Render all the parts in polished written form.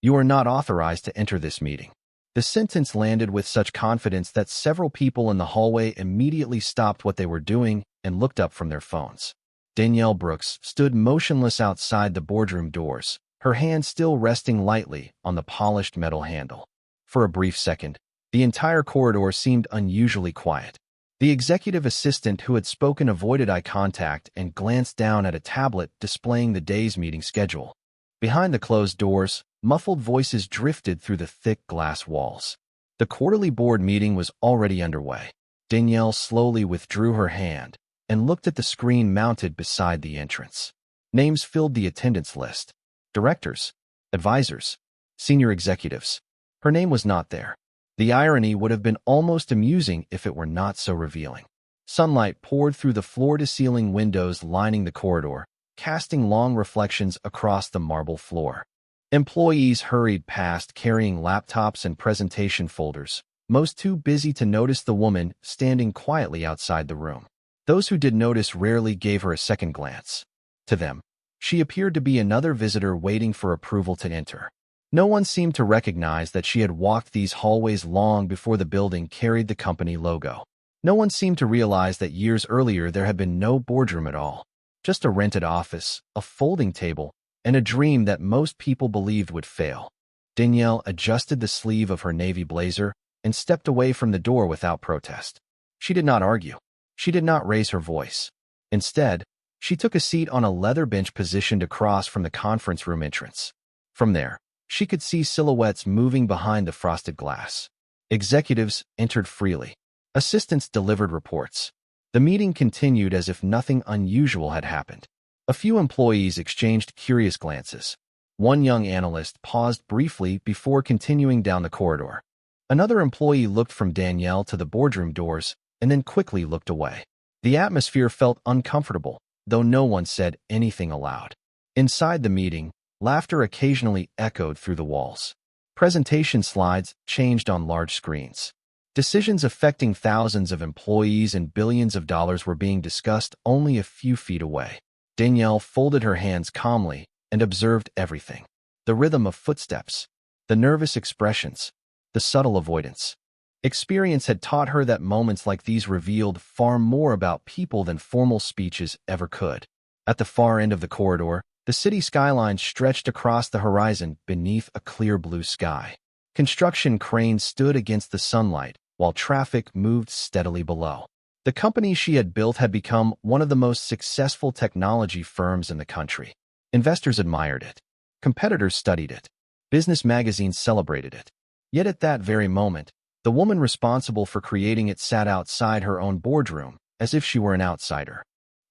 "You are not authorized to enter this meeting." The sentence landed with such confidence that several people in the hallway immediately stopped what they were doing and looked up from their phones. Danielle Brooks stood motionless outside the boardroom doors, her hand still resting lightly on the polished metal handle. For a brief second, the entire corridor seemed unusually quiet. The executive assistant who had spoken avoided eye contact and glanced down at a tablet displaying the day's meeting schedule. Behind the closed doors, muffled voices drifted through the thick glass walls. The quarterly board meeting was already underway. Danielle slowly withdrew her hand and looked at the screen mounted beside the entrance. Names filled the attendance list. Directors, advisors, senior executives. Her name was not there. The irony would have been almost amusing if it were not so revealing. Sunlight poured through the floor-to-ceiling windows lining the corridor, casting long reflections across the marble floor. Employees hurried past carrying laptops and presentation folders, most too busy to notice the woman standing quietly outside the room. Those who did notice rarely gave her a second glance. To them, she appeared to be another visitor waiting for approval to enter. No one seemed to recognize that she had walked these hallways long before the building carried the company logo. No one seemed to realize that years earlier there had been no boardroom at all. Just a rented office, a folding table, and a dream that most people believed would fail. Danielle adjusted the sleeve of her navy blazer and stepped away from the door without protest. She did not argue. She did not raise her voice. Instead, she took a seat on a leather bench positioned across from the conference room entrance. From there, she could see silhouettes moving behind the frosted glass. Executives entered freely. Assistants delivered reports. The meeting continued as if nothing unusual had happened. A few employees exchanged curious glances. One young analyst paused briefly before continuing down the corridor. Another employee looked from Danielle to the boardroom doors and then quickly looked away. The atmosphere felt uncomfortable, though no one said anything aloud. Inside the meeting, laughter occasionally echoed through the walls. Presentation slides changed on large screens. Decisions affecting thousands of employees and billions of dollars were being discussed only a few feet away. Danielle folded her hands calmly and observed everything. The rhythm of footsteps, the nervous expressions, the subtle avoidance. Experience had taught her that moments like these revealed far more about people than formal speeches ever could. At the far end of the corridor, the city skyline stretched across the horizon beneath a clear blue sky. Construction cranes stood against the sunlight, while traffic moved steadily below. The company she had built had become one of the most successful technology firms in the country. Investors admired it. Competitors studied it. Business magazines celebrated it. Yet at that very moment, the woman responsible for creating it sat outside her own boardroom, as if she were an outsider.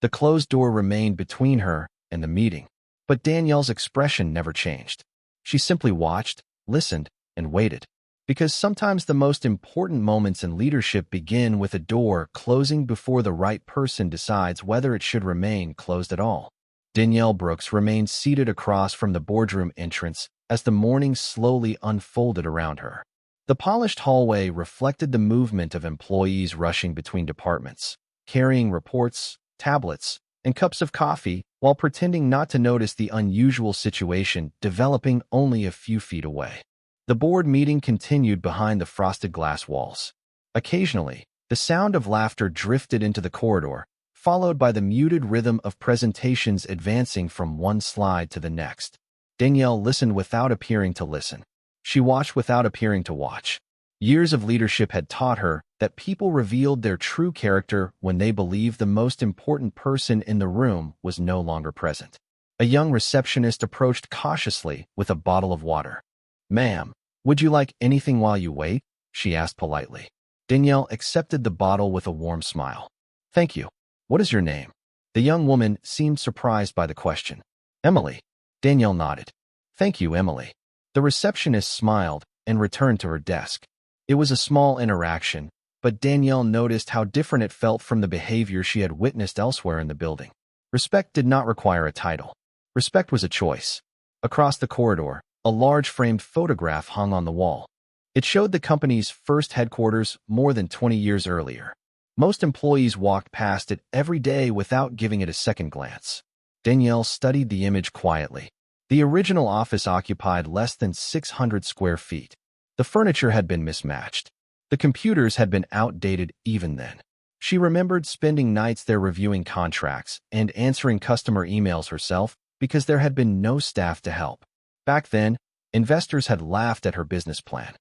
The closed door remained between her and the meeting. But Danielle's expression never changed. She simply watched, listened, and waited. Because sometimes the most important moments in leadership begin with a door closing before the right person decides whether it should remain closed at all. Danielle Brooks remained seated across from the boardroom entrance as the morning slowly unfolded around her. The polished hallway reflected the movement of employees rushing between departments, carrying reports, tablets, and cups of coffee while pretending not to notice the unusual situation developing only a few feet away. The board meeting continued behind the frosted glass walls. Occasionally, the sound of laughter drifted into the corridor, followed by the muted rhythm of presentations advancing from one slide to the next. Danielle listened without appearing to listen. She watched without appearing to watch. Years of leadership had taught her that people revealed their true character when they believed the most important person in the room was no longer present. A young receptionist approached cautiously with a bottle of water. "Ma'am, would you like anything while you wait?" she asked politely. Danielle accepted the bottle with a warm smile. "Thank you. What is your name?" The young woman seemed surprised by the question. "Emily." Danielle nodded. "Thank you, Emily." The receptionist smiled and returned to her desk. It was a small interaction, but Danielle noticed how different it felt from the behavior she had witnessed elsewhere in the building. Respect did not require a title. Respect was a choice. Across the corridor, a large framed photograph hung on the wall. It showed the company's first headquarters more than 20 years earlier. Most employees walked past it every day without giving it a second glance. Danielle studied the image quietly. The original office occupied less than 600 square feet. The furniture had been mismatched. The computers had been outdated even then. She remembered spending nights there reviewing contracts and answering customer emails herself because there had been no staff to help. Back then, investors had laughed at her business plan.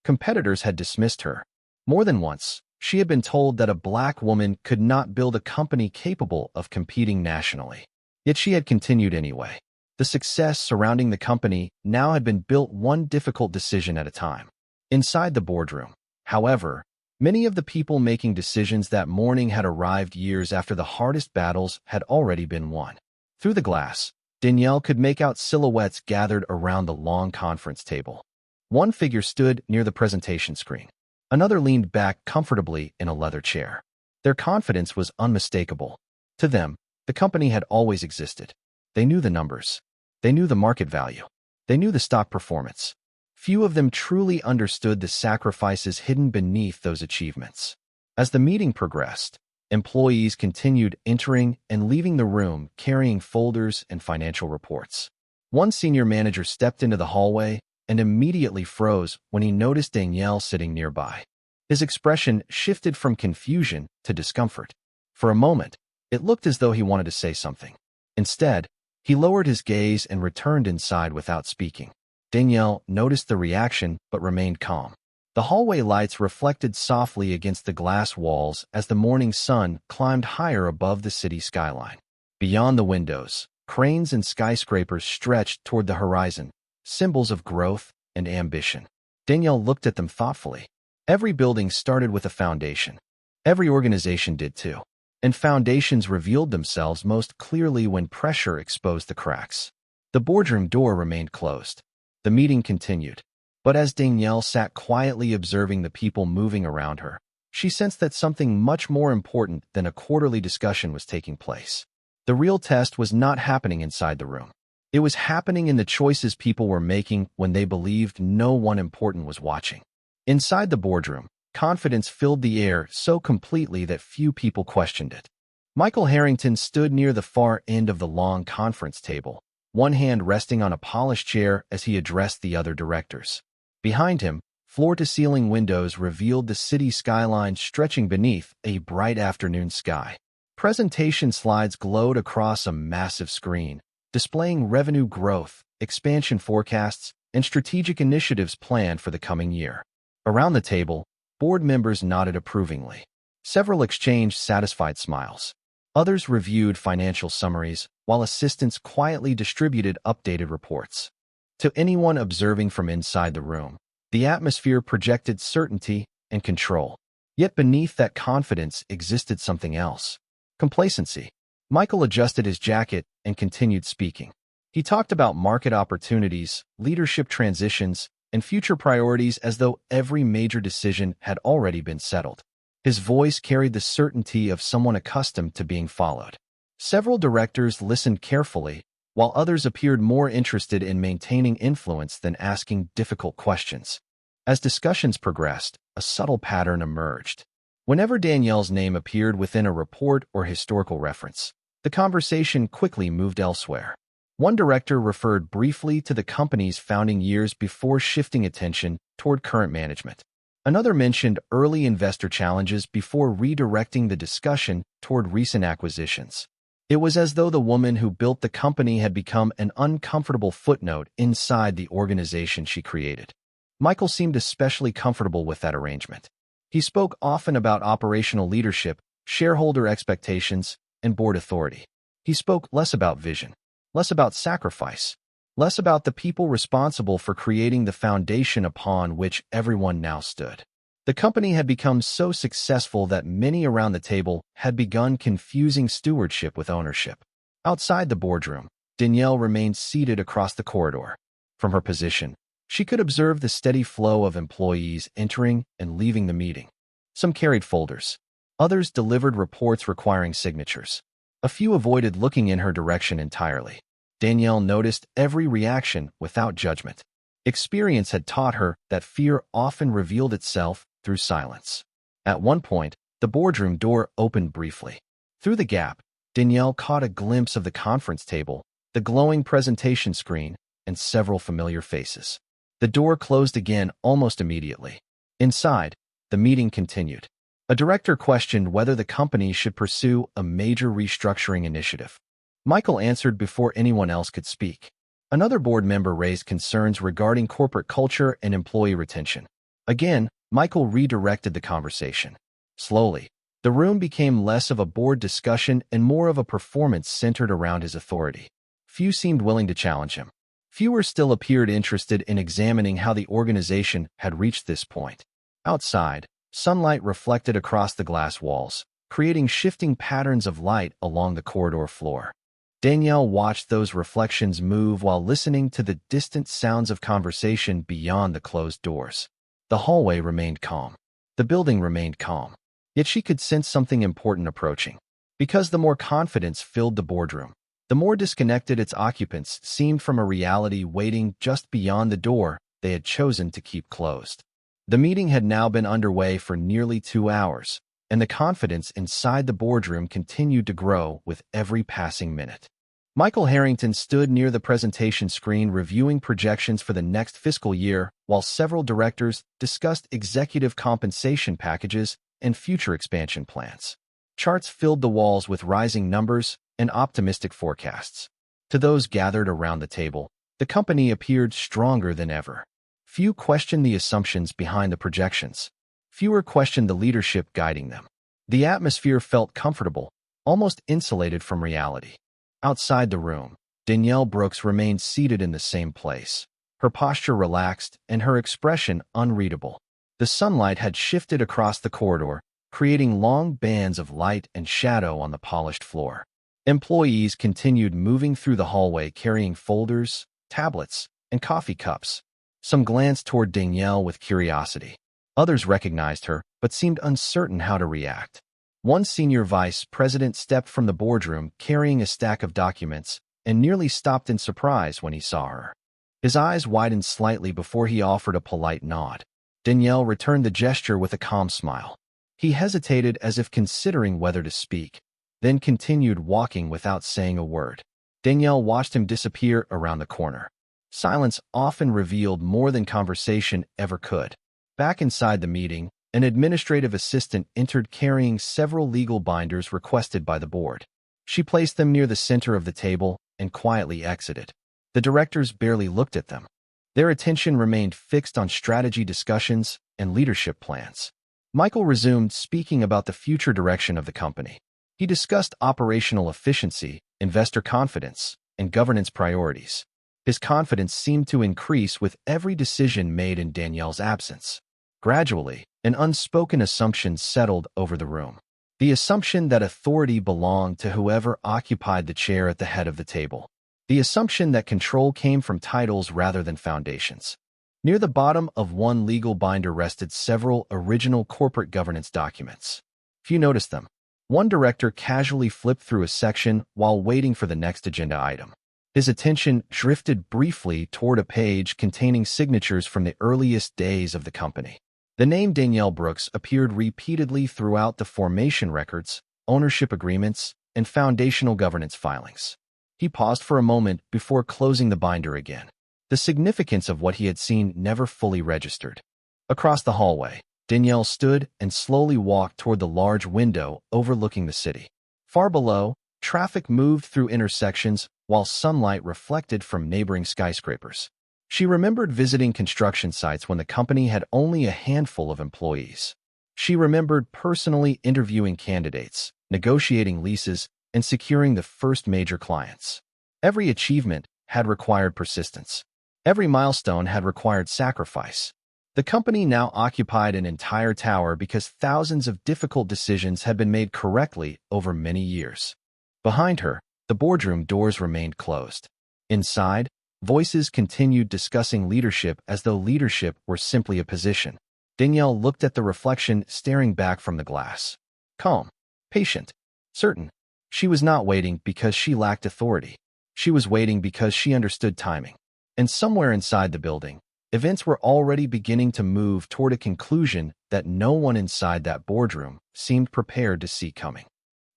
Competitors had dismissed her. More than once, she had been told that a black woman could not build a company capable of competing nationally. Yet she had continued anyway. The success surrounding the company now had been built one difficult decision at a time. Inside the boardroom, however, many of the people making decisions that morning had arrived years after the hardest battles had already been won. Through the glass, Danielle could make out silhouettes gathered around the long conference table. One figure stood near the presentation screen. Another leaned back comfortably in a leather chair. Their confidence was unmistakable. To them, the company had always existed. They knew the numbers. They knew the market value. They knew the stock performance. Few of them truly understood the sacrifices hidden beneath those achievements. As the meeting progressed, employees continued entering and leaving the room carrying folders and financial reports. One senior manager stepped into the hallway and immediately froze when he noticed Danielle sitting nearby. His expression shifted from confusion to discomfort. For a moment, it looked as though he wanted to say something. Instead, he lowered his gaze and returned inside without speaking. Danielle noticed the reaction but remained calm. The hallway lights reflected softly against the glass walls as the morning sun climbed higher above the city skyline. Beyond the windows, cranes and skyscrapers stretched toward the horizon, symbols of growth and ambition. Danielle looked at them thoughtfully. Every building started with a foundation. Every organization did too. And foundations revealed themselves most clearly when pressure exposed the cracks. The boardroom door remained closed. The meeting continued. But as Danielle sat quietly observing the people moving around her, she sensed that something much more important than a quarterly discussion was taking place. The real test was not happening inside the room. It was happening in the choices people were making when they believed no one important was watching. Inside the boardroom, confidence filled the air so completely that few people questioned it. Michael Harrington stood near the far end of the long conference table, one hand resting on a polished chair as he addressed the other directors. Behind him, floor-to-ceiling windows revealed the city skyline stretching beneath a bright afternoon sky. Presentation slides glowed across a massive screen, displaying revenue growth, expansion forecasts, and strategic initiatives planned for the coming year. Around the table, board members nodded approvingly. Several exchanged satisfied smiles. Others reviewed financial summaries, while assistants quietly distributed updated reports. To anyone observing from inside the room, the atmosphere projected certainty and control. Yet beneath that confidence existed something else. Complacency. Michael adjusted his jacket and continued speaking. He talked about market opportunities, leadership transitions, and future priorities as though every major decision had already been settled. His voice carried the certainty of someone accustomed to being followed. Several directors listened carefully, while others appeared more interested in maintaining influence than asking difficult questions. As discussions progressed, a subtle pattern emerged. Whenever Danielle's name appeared within a report or historical reference, the conversation quickly moved elsewhere. One director referred briefly to the company's founding years before shifting attention toward current management. Another mentioned early investor challenges before redirecting the discussion toward recent acquisitions. It was as though the woman who built the company had become an uncomfortable footnote inside the organization she created. Michael seemed especially comfortable with that arrangement. He spoke often about operational leadership, shareholder expectations, and board authority. He spoke less about vision, less about sacrifice, less about the people responsible for creating the foundation upon which everyone now stood. The company had become so successful that many around the table had begun confusing stewardship with ownership. Outside the boardroom, Danielle remained seated across the corridor. From her position, she could observe the steady flow of employees entering and leaving the meeting. Some carried folders. Others delivered reports requiring signatures. A few avoided looking in her direction entirely. Danielle noticed every reaction without judgment. Experience had taught her that fear often revealed itself through silence. At one point, the boardroom door opened briefly. Through the gap, Danielle caught a glimpse of the conference table, the glowing presentation screen, and several familiar faces. The door closed again almost immediately. Inside, the meeting continued. A director questioned whether the company should pursue a major restructuring initiative. Michael answered before anyone else could speak. Another board member raised concerns regarding corporate culture and employee retention. Again, Michael redirected the conversation. Slowly, the room became less of a board discussion and more of a performance centered around his authority. Few seemed willing to challenge him. Fewer still appeared interested in examining how the organization had reached this point. Outside, sunlight reflected across the glass walls, creating shifting patterns of light along the corridor floor. Danielle watched those reflections move while listening to the distant sounds of conversation beyond the closed doors. The hallway remained calm. The building remained calm. Yet she could sense something important approaching. Because the more confidence filled the boardroom, the more disconnected its occupants seemed from a reality waiting just beyond the door they had chosen to keep closed. The meeting had now been underway for nearly 2 hours, and the confidence inside the boardroom continued to grow with every passing minute. Michael Harrington stood near the presentation screen reviewing projections for the next fiscal year, while several directors discussed executive compensation packages and future expansion plans. Charts filled the walls with rising numbers and optimistic forecasts. To those gathered around the table, the company appeared stronger than ever. Few questioned the assumptions behind the projections. Fewer questioned the leadership guiding them. The atmosphere felt comfortable, almost insulated from reality. Outside the room, Danielle Brooks remained seated in the same place, her posture relaxed and her expression unreadable. The sunlight had shifted across the corridor, creating long bands of light and shadow on the polished floor. Employees continued moving through the hallway carrying folders, tablets, and coffee cups. Some glanced toward Danielle with curiosity. Others recognized her, but seemed uncertain how to react. One senior vice president stepped from the boardroom carrying a stack of documents and nearly stopped in surprise when he saw her. His eyes widened slightly before he offered a polite nod. Danielle returned the gesture with a calm smile. He hesitated as if considering whether to speak, then continued walking without saying a word. Danielle watched him disappear around the corner. Silence often revealed more than conversation ever could. Back inside the meeting, an administrative assistant entered carrying several legal binders requested by the board. She placed them near the center of the table and quietly exited. The directors barely looked at them. Their attention remained fixed on strategy discussions and leadership plans. Michael resumed speaking about the future direction of the company. He discussed operational efficiency, investor confidence, and governance priorities. His confidence seemed to increase with every decision made in Danielle's absence. Gradually, an unspoken assumption settled over the room. The assumption that authority belonged to whoever occupied the chair at the head of the table. The assumption that control came from titles rather than foundations. Near the bottom of one legal binder rested several original corporate governance documents. Few noticed them. One director casually flipped through a section while waiting for the next agenda item. His attention drifted briefly toward a page containing signatures from the earliest days of the company. The name Danielle Brooks appeared repeatedly throughout the formation records, ownership agreements, and foundational governance filings. He paused for a moment before closing the binder again. The significance of what he had seen never fully registered. Across the hallway, Danielle stood and slowly walked toward the large window overlooking the city. Far below, traffic moved through intersections while sunlight reflected from neighboring skyscrapers. She remembered visiting construction sites when the company had only a handful of employees. She remembered personally interviewing candidates, negotiating leases, and securing the first major clients. Every achievement had required persistence. Every milestone had required sacrifice. The company now occupied an entire tower because thousands of difficult decisions had been made correctly over many years. Behind her, the boardroom doors remained closed. Inside, voices continued discussing leadership as though leadership were simply a position. Danielle looked at the reflection staring back from the glass. Calm, patient, certain. She was not waiting because she lacked authority. She was waiting because she understood timing. And somewhere inside the building, events were already beginning to move toward a conclusion that no one inside that boardroom seemed prepared to see coming.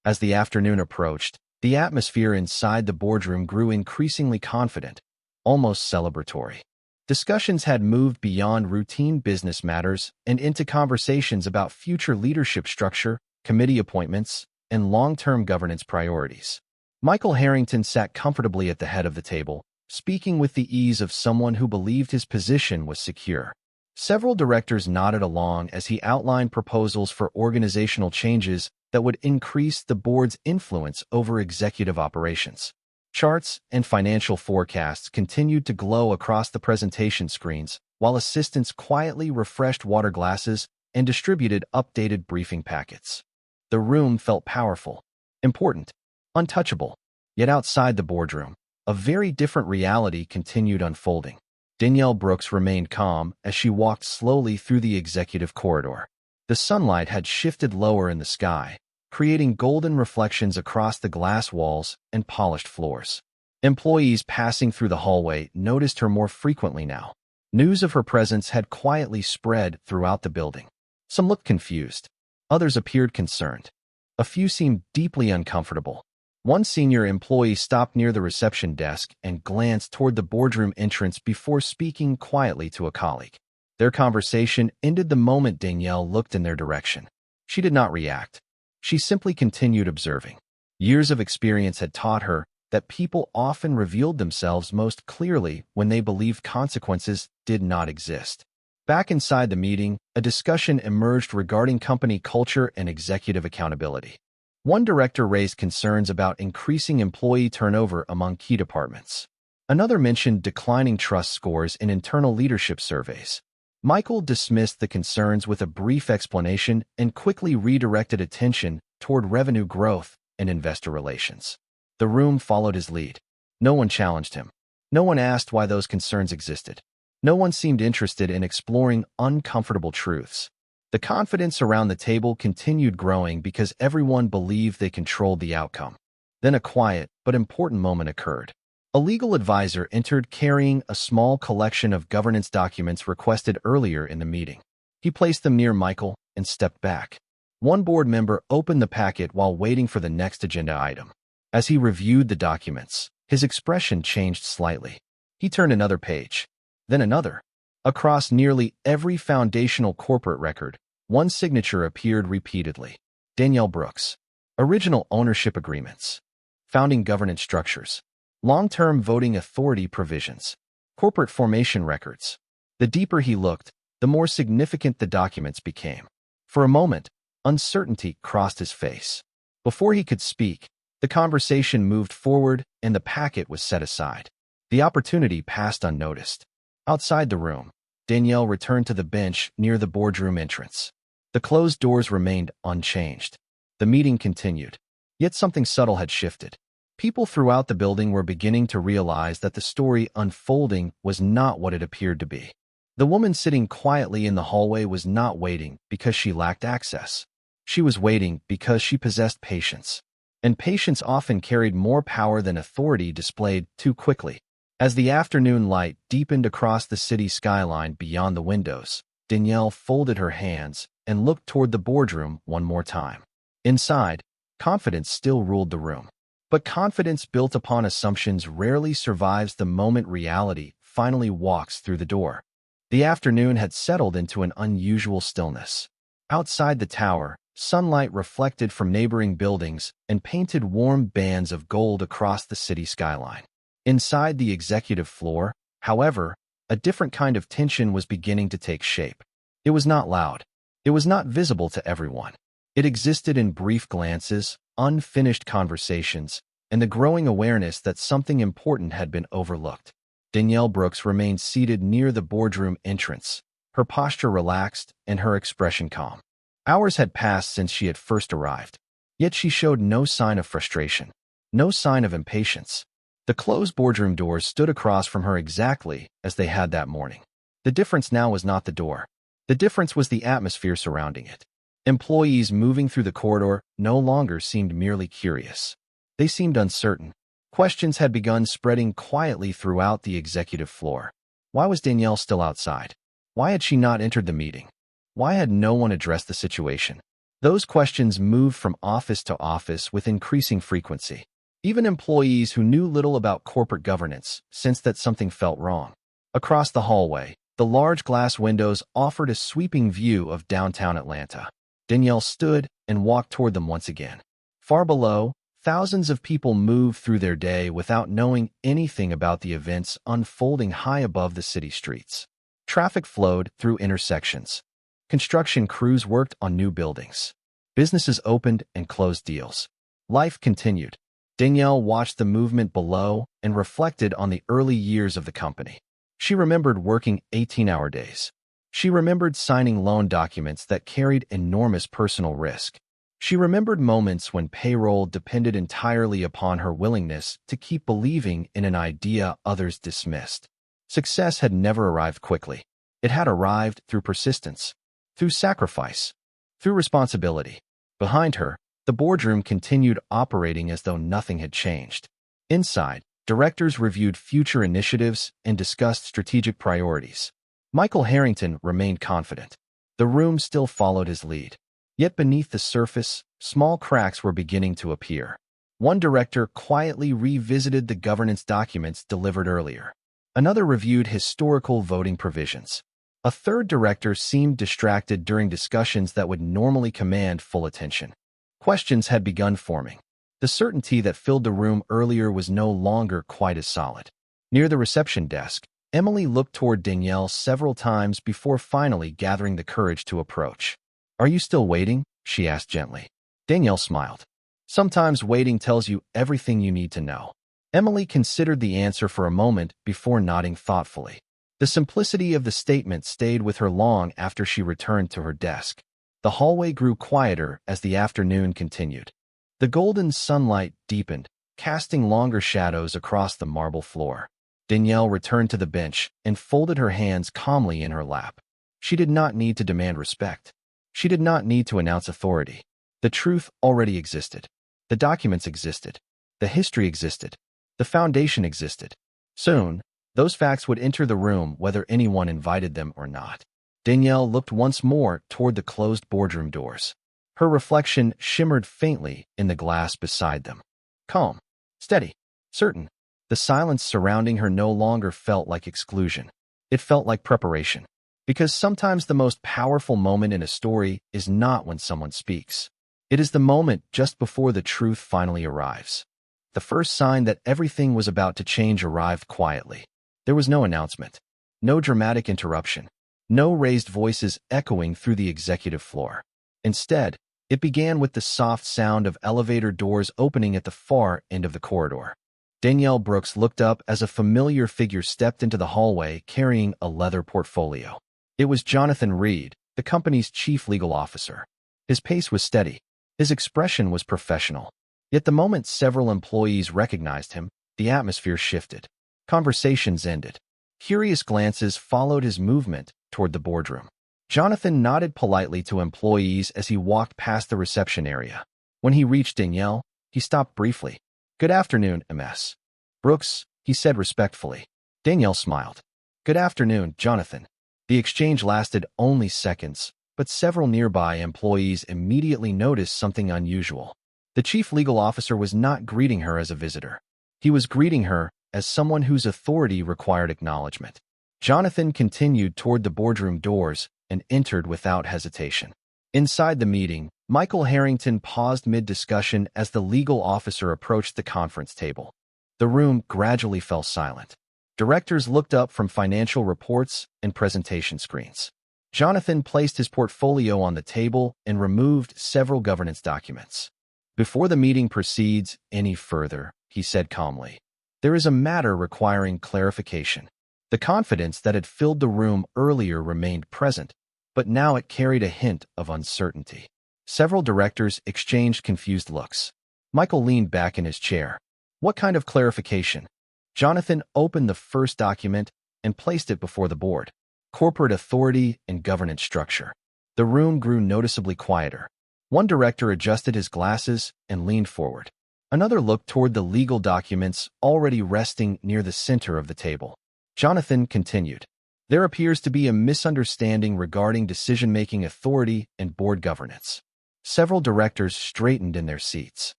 As the afternoon approached, The atmosphere inside the boardroom grew increasingly confident, almost celebratory. Discussions had moved beyond routine business matters and into conversations about future leadership structure, committee appointments, and long-term governance priorities. Michael Harrington sat comfortably at the head of the table, speaking with the ease of someone who believed his position was secure. Several directors nodded along as he outlined proposals for organizational changes that would increase the board's influence over executive operations. Charts and financial forecasts continued to glow across the presentation screens, while assistants quietly refreshed water glasses and distributed updated briefing packets. The room felt powerful, important, untouchable. Yet outside the boardroom, a very different reality continued unfolding. Danielle Brooks remained calm as she walked slowly through the executive corridor. The sunlight had shifted lower in the sky, creating golden reflections across the glass walls and polished floors. Employees passing through the hallway noticed her more frequently now. News of her presence had quietly spread throughout the building. Some looked confused. Others appeared concerned. A few seemed deeply uncomfortable. One senior employee stopped near the reception desk and glanced toward the boardroom entrance before speaking quietly to a colleague. Their conversation ended the moment Danielle looked in their direction. She did not react. She simply continued observing. Years of experience had taught her that people often revealed themselves most clearly when they believed consequences did not exist. Back inside the meeting, a discussion emerged regarding company culture and executive accountability. One director raised concerns about increasing employee turnover among key departments. Another mentioned declining trust scores in internal leadership surveys. Michael dismissed the concerns with a brief explanation and quickly redirected attention toward revenue growth and investor relations. The room followed his lead. No one challenged him. No one asked why those concerns existed. No one seemed interested in exploring uncomfortable truths. The confidence around the table continued growing because everyone believed they controlled the outcome. Then a quiet but important moment occurred. A legal advisor entered carrying a small collection of governance documents requested earlier in the meeting. He placed them near Michael and stepped back. One board member opened the packet while waiting for the next agenda item. As he reviewed the documents, his expression changed slightly. He turned another page, then another. Across nearly every foundational corporate record, one signature appeared repeatedly. Danielle Brooks. Original ownership agreements. Founding governance structures. Long-term voting authority provisions. Corporate formation records. The deeper he looked, the more significant the documents became. For a moment, uncertainty crossed his face. Before he could speak, the conversation moved forward and the packet was set aside. The opportunity passed unnoticed. Outside the room, Danielle returned to the bench near the boardroom entrance. The closed doors remained unchanged. The meeting continued. Yet something subtle had shifted. People throughout the building were beginning to realize that the story unfolding was not what it appeared to be. The woman sitting quietly in the hallway was not waiting because she lacked access. She was waiting because she possessed patience. And patience often carried more power than authority displayed too quickly. As the afternoon light deepened across the city skyline beyond the windows, Danielle folded her hands and looked toward the boardroom one more time. Inside, confidence still ruled the room. But confidence built upon assumptions rarely survives the moment reality finally walks through the door. The afternoon had settled into an unusual stillness. Outside the tower, sunlight reflected from neighboring buildings and painted warm bands of gold across the city skyline. Inside the executive floor, however, a different kind of tension was beginning to take shape. It was not loud. It was not visible to everyone. It existed in brief glances, unfinished conversations, and the growing awareness that something important had been overlooked. Danielle Brooks remained seated near the boardroom entrance, her posture relaxed and her expression calm. Hours had passed since she had first arrived, yet she showed no sign of frustration, no sign of impatience. The closed boardroom doors stood across from her exactly as they had that morning. The difference now was not the door. The difference was the atmosphere surrounding it. Employees moving through the corridor no longer seemed merely curious. They seemed uncertain. Questions had begun spreading quietly throughout the executive floor. Why was Danielle still outside? Why had she not entered the meeting? Why had no one addressed the situation? Those questions moved from office to office with increasing frequency. Even employees who knew little about corporate governance sensed that something felt wrong. Across the hallway, the large glass windows offered a sweeping view of downtown Atlanta. Danielle stood and walked toward them once again. Far below, thousands of people moved through their day without knowing anything about the events unfolding high above the city streets. Traffic flowed through intersections. Construction crews worked on new buildings. Businesses opened and closed deals. Life continued. Danielle watched the movement below and reflected on the early years of the company. She remembered working 18-hour days. She remembered signing loan documents that carried enormous personal risk. She remembered moments when payroll depended entirely upon her willingness to keep believing in an idea others dismissed. Success had never arrived quickly. It had arrived through persistence, through sacrifice, through responsibility. Behind her, the boardroom continued operating as though nothing had changed. Inside, directors reviewed future initiatives and discussed strategic priorities. Michael Harrington remained confident. The room still followed his lead. Yet beneath the surface, small cracks were beginning to appear. One director quietly revisited the governance documents delivered earlier. Another reviewed historical voting provisions. A third director seemed distracted during discussions that would normally command full attention. Questions had begun forming. The certainty that filled the room earlier was no longer quite as solid. Near the reception desk, Emily looked toward Danielle several times before finally gathering the courage to approach. "Are you still waiting?" she asked gently. Danielle smiled. "Sometimes waiting tells you everything you need to know." Emily considered the answer for a moment before nodding thoughtfully. The simplicity of the statement stayed with her long after she returned to her desk. The hallway grew quieter as the afternoon continued. The golden sunlight deepened, casting longer shadows across the marble floor. Danielle returned to the bench and folded her hands calmly in her lap. She did not need to demand respect. She did not need to announce authority. The truth already existed. The documents existed. The history existed. The foundation existed. Soon, those facts would enter the room whether anyone invited them or not. Danielle looked once more toward the closed boardroom doors. Her reflection shimmered faintly in the glass beside them. Calm, steady, certain. The silence surrounding her no longer felt like exclusion. It felt like preparation. Because sometimes the most powerful moment in a story is not when someone speaks. It is the moment just before the truth finally arrives. The first sign that everything was about to change arrived quietly. There was no announcement, no dramatic interruption, no raised voices echoing through the executive floor. Instead, it began with the soft sound of elevator doors opening at the far end of the corridor. Danielle Brooks looked up as a familiar figure stepped into the hallway carrying a leather portfolio. It was Jonathan Reed, the company's chief legal officer. His pace was steady. His expression was professional. Yet the moment several employees recognized him, the atmosphere shifted. Conversations ended. Curious glances followed his movement toward the boardroom. Jonathan nodded politely to employees as he walked past the reception area. When he reached Danielle, he stopped briefly. "Good afternoon, Ms. Brooks," he said respectfully. Danielle smiled. "Good afternoon, Jonathan." The exchange lasted only seconds, but several nearby employees immediately noticed something unusual. The chief legal officer was not greeting her as a visitor. He was greeting her as someone whose authority required acknowledgement. Jonathan continued toward the boardroom doors and entered without hesitation. Inside the meeting, Michael Harrington paused mid-discussion as the legal officer approached the conference table. The room gradually fell silent. Directors looked up from financial reports and presentation screens. Jonathan placed his portfolio on the table and removed several governance documents. "Before the meeting proceeds any further," he said calmly, "there is a matter requiring clarification." The confidence that had filled the room earlier remained present, but now it carried a hint of uncertainty. Several directors exchanged confused looks. Michael leaned back in his chair. "What kind of clarification?" Jonathan opened the first document and placed it before the board. Corporate authority and governance structure. The room grew noticeably quieter. One director adjusted his glasses and leaned forward. Another looked toward the legal documents already resting near the center of the table. Jonathan continued. "There appears to be a misunderstanding regarding decision-making authority and board governance." Several directors straightened in their seats.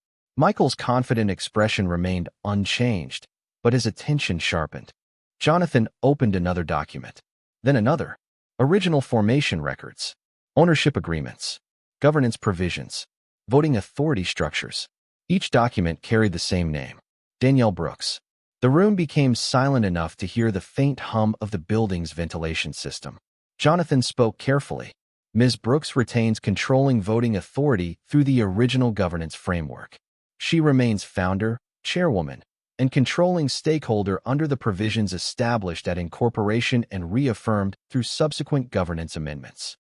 Michael's confident expression remained unchanged, but his attention sharpened. Jonathan opened another document, then another. Original formation records, ownership agreements, governance provisions, voting authority structures. Each document carried the same name, Danielle Brooks. The room became silent enough to hear the faint hum of the building's ventilation system. Jonathan spoke carefully. Ms. Brooks retains controlling voting authority through the original governance framework. She remains founder, chairwoman, and controlling stakeholder under the provisions established at incorporation and reaffirmed through subsequent governance amendments.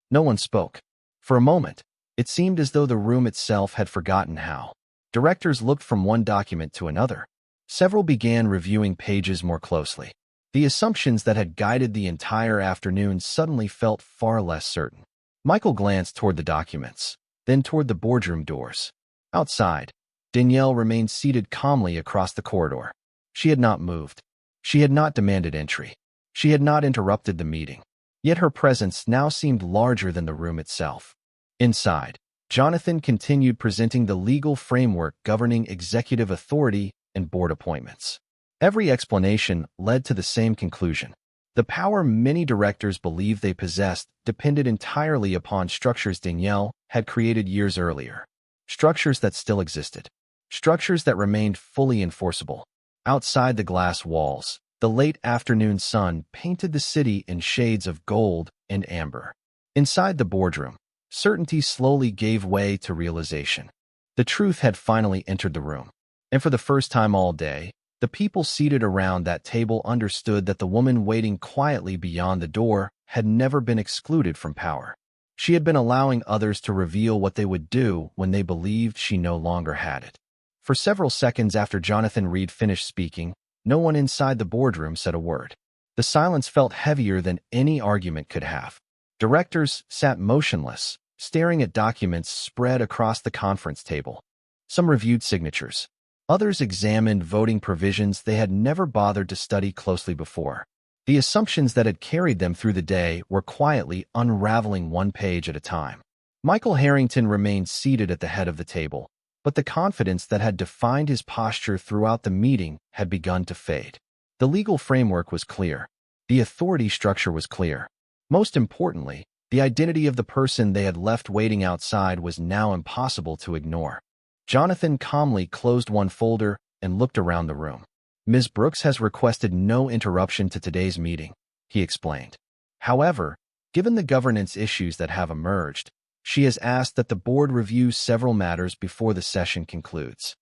No one spoke. For a moment, it seemed as though the room itself had forgotten how. Directors looked from one document to another. Several began reviewing pages more closely. The assumptions that had guided the entire afternoon suddenly felt far less certain. Michael glanced toward the documents, then toward the boardroom doors. Outside, Danielle remained seated calmly across the corridor. She had not moved. She had not demanded entry. She had not interrupted the meeting. Yet her presence now seemed larger than the room itself. Inside, Jonathan continued presenting the legal framework governing executive authority and board appointments. Every explanation led to the same conclusion. The power many directors believed they possessed depended entirely upon structures Danielle had created years earlier. Structures that still existed. Structures that remained fully enforceable. Outside the glass walls, the late afternoon sun painted the city in shades of gold and amber. Inside the boardroom, certainty slowly gave way to realization. The truth had finally entered the room. And for the first time all day, the people seated around that table understood that the woman waiting quietly beyond the door had never been excluded from power. She had been allowing others to reveal what they would do when they believed she no longer had it. For several seconds after Jonathan Reed finished speaking, no one inside the boardroom said a word. The silence felt heavier than any argument could have. Directors sat motionless, staring at documents spread across the conference table. Some reviewed signatures. Others examined voting provisions they had never bothered to study closely before. The assumptions that had carried them through the day were quietly unraveling one page at a time. Michael Harrington remained seated at the head of the table, but the confidence that had defined his posture throughout the meeting had begun to fade. The legal framework was clear. The authority structure was clear. Most importantly, the identity of the person they had left waiting outside was now impossible to ignore. Jonathan calmly closed one folder and looked around the room. Ms. Brooks has requested no interruption to today's meeting, he explained. However, given the governance issues that have emerged, she has asked that the board review several matters before the session concludes.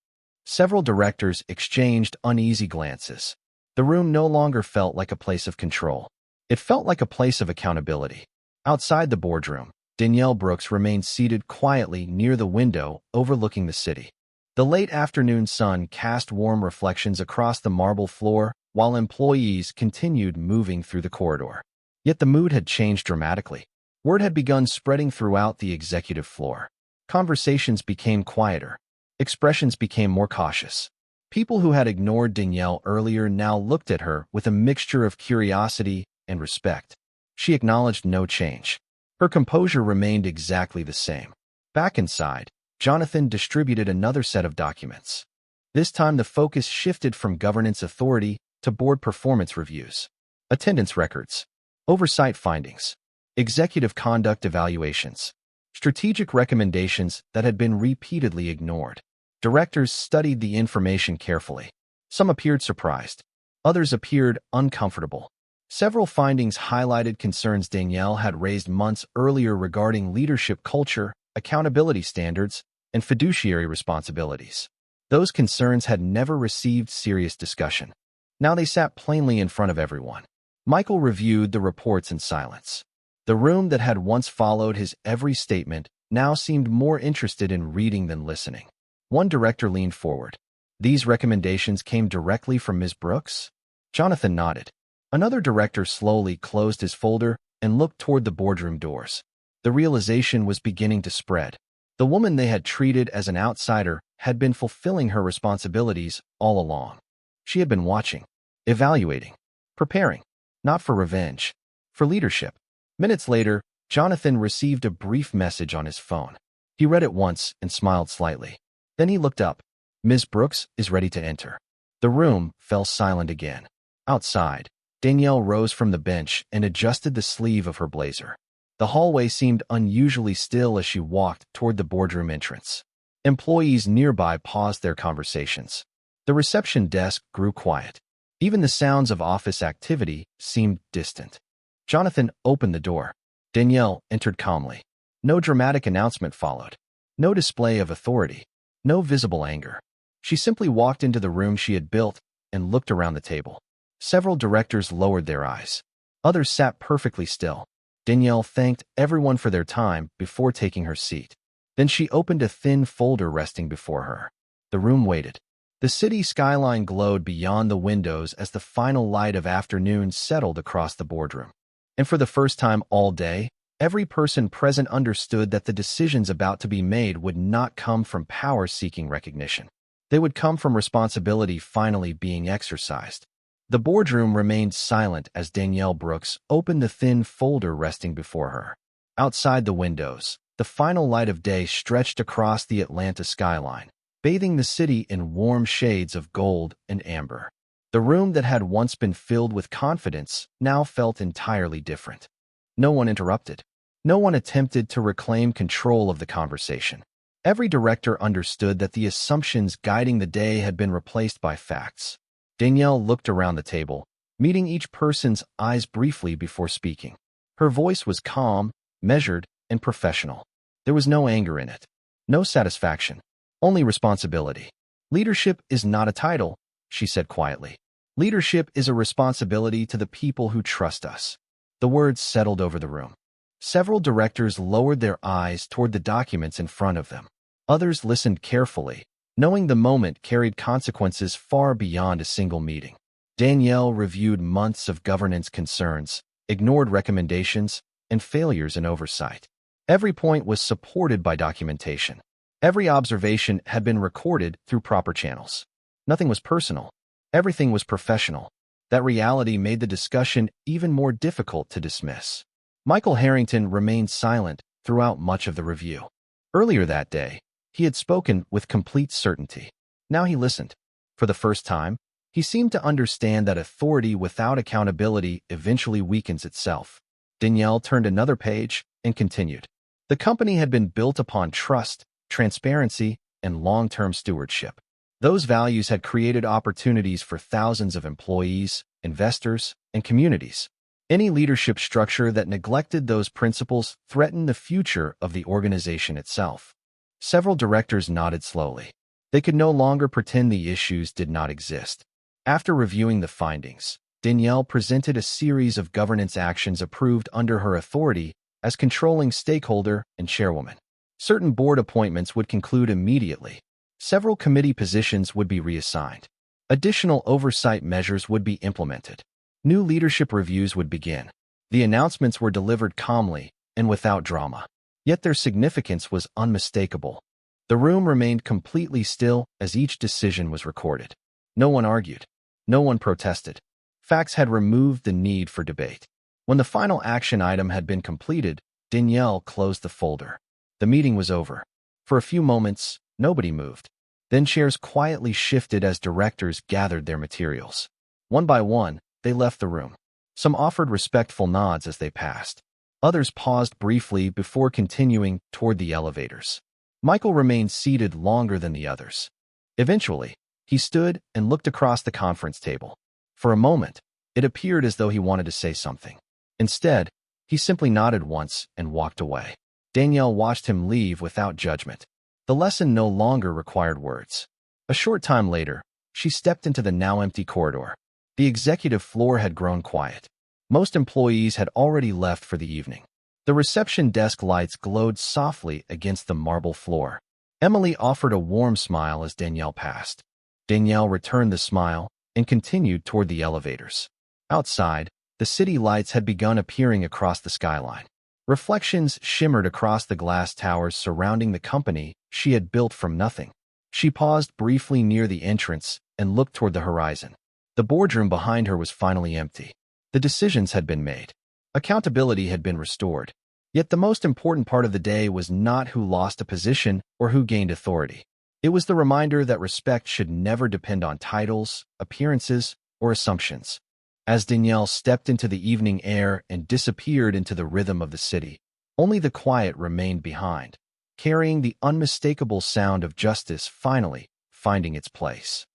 Several directors exchanged uneasy glances. The room no longer felt like a place of control. It felt like a place of accountability. Outside the boardroom, Danielle Brooks remained seated quietly near the window overlooking the city. The late afternoon sun cast warm reflections across the marble floor while employees continued moving through the corridor. Yet the mood had changed dramatically. Word had begun spreading throughout the executive floor. Conversations became quieter. Expressions became more cautious. People who had ignored Danielle earlier now looked at her with a mixture of curiosity and respect. She acknowledged no change. Her composure remained exactly the same. Back inside, Jonathan distributed another set of documents. This time the focus shifted from governance authority to board performance reviews, attendance records, oversight findings, executive conduct evaluations, strategic recommendations that had been repeatedly ignored. Directors studied the information carefully. Some appeared surprised. Others appeared uncomfortable. Several findings highlighted concerns Danielle had raised months earlier regarding leadership culture, accountability standards, and fiduciary responsibilities. Those concerns had never received serious discussion. Now they sat plainly in front of everyone. Michael reviewed the reports in silence. The room that had once followed his every statement now seemed more interested in reading than listening. One director leaned forward. These recommendations came directly from Ms. Brooks? Jonathan nodded. Another director slowly closed his folder and looked toward the boardroom doors. The realization was beginning to spread. The woman they had treated as an outsider had been fulfilling her responsibilities all along. She had been watching, evaluating, preparing, not for revenge, for leadership. Minutes later, Jonathan received a brief message on his phone. He read it once and smiled slightly. Then he looked up. Ms. Brooks is ready to enter. The room fell silent again. Outside, Danielle rose from the bench and adjusted the sleeve of her blazer. The hallway seemed unusually still as she walked toward the boardroom entrance. Employees nearby paused their conversations. The reception desk grew quiet. Even the sounds of office activity seemed distant. Jonathan opened the door. Danielle entered calmly. No dramatic announcement followed. No display of authority. No visible anger. She simply walked into the room she had built and looked around the table. Several directors lowered their eyes. Others sat perfectly still. Danielle thanked everyone for their time before taking her seat. Then she opened a thin folder resting before her. The room waited. The city skyline glowed beyond the windows as the final light of afternoon settled across the boardroom. And for the first time all day, every person present understood that the decisions about to be made would not come from power-seeking recognition. They would come from responsibility finally being exercised. The boardroom remained silent as Danielle Brooks opened the thin folder resting before her. Outside the windows, the final light of day stretched across the Atlanta skyline, bathing the city in warm shades of gold and amber. The room that had once been filled with confidence now felt entirely different. No one interrupted. No one attempted to reclaim control of the conversation. Every director understood that the assumptions guiding the day had been replaced by facts. Danielle looked around the table, meeting each person's eyes briefly before speaking. Her voice was calm, measured, and professional. There was no anger in it. No satisfaction. Only responsibility. Leadership is not a title, she said quietly. Leadership is a responsibility to the people who trust us. The words settled over the room. Several directors lowered their eyes toward the documents in front of them. Others listened carefully, knowing the moment carried consequences far beyond a single meeting. Danielle reviewed months of governance concerns, ignored recommendations, and failures in oversight. Every point was supported by documentation. Every observation had been recorded through proper channels. Nothing was personal. Everything was professional. That reality made the discussion even more difficult to dismiss. Michael Harrington remained silent throughout much of the review. Earlier that day, he had spoken with complete certainty. Now he listened. For the first time, he seemed to understand that authority without accountability eventually weakens itself. Danielle turned another page and continued. The company had been built upon trust, transparency, and long-term stewardship. Those values had created opportunities for thousands of employees, investors, and communities. Any leadership structure that neglected those principles threatened the future of the organization itself. Several directors nodded slowly. They could no longer pretend the issues did not exist. After reviewing the findings, Danielle presented a series of governance actions approved under her authority as controlling stakeholder and chairwoman. Certain board appointments would conclude immediately. Several committee positions would be reassigned. Additional oversight measures would be implemented. New leadership reviews would begin. The announcements were delivered calmly and without drama. Yet their significance was unmistakable. The room remained completely still as each decision was recorded. No one argued. No one protested. Facts had removed the need for debate. When the final action item had been completed, Danielle closed the folder. The meeting was over. For a few moments, nobody moved. Then chairs quietly shifted as directors gathered their materials. One by one, they left the room. Some offered respectful nods as they passed. Others paused briefly before continuing toward the elevators. Michael remained seated longer than the others. Eventually, he stood and looked across the conference table. For a moment, it appeared as though he wanted to say something. Instead, he simply nodded once and walked away. Danielle watched him leave without judgment. The lesson no longer required words. A short time later, she stepped into the now empty corridor. The executive floor had grown quiet. Most employees had already left for the evening. The reception desk lights glowed softly against the marble floor. Emily offered a warm smile as Danielle passed. Danielle returned the smile and continued toward the elevators. Outside, the city lights had begun appearing across the skyline. Reflections shimmered across the glass towers surrounding the company she had built from nothing. She paused briefly near the entrance and looked toward the horizon. The boardroom behind her was finally empty. The decisions had been made. Accountability had been restored. Yet the most important part of the day was not who lost a position or who gained authority. It was the reminder that respect should never depend on titles, appearances, or assumptions. As Danielle stepped into the evening air and disappeared into the rhythm of the city, only the quiet remained behind, carrying the unmistakable sound of justice finally finding its place.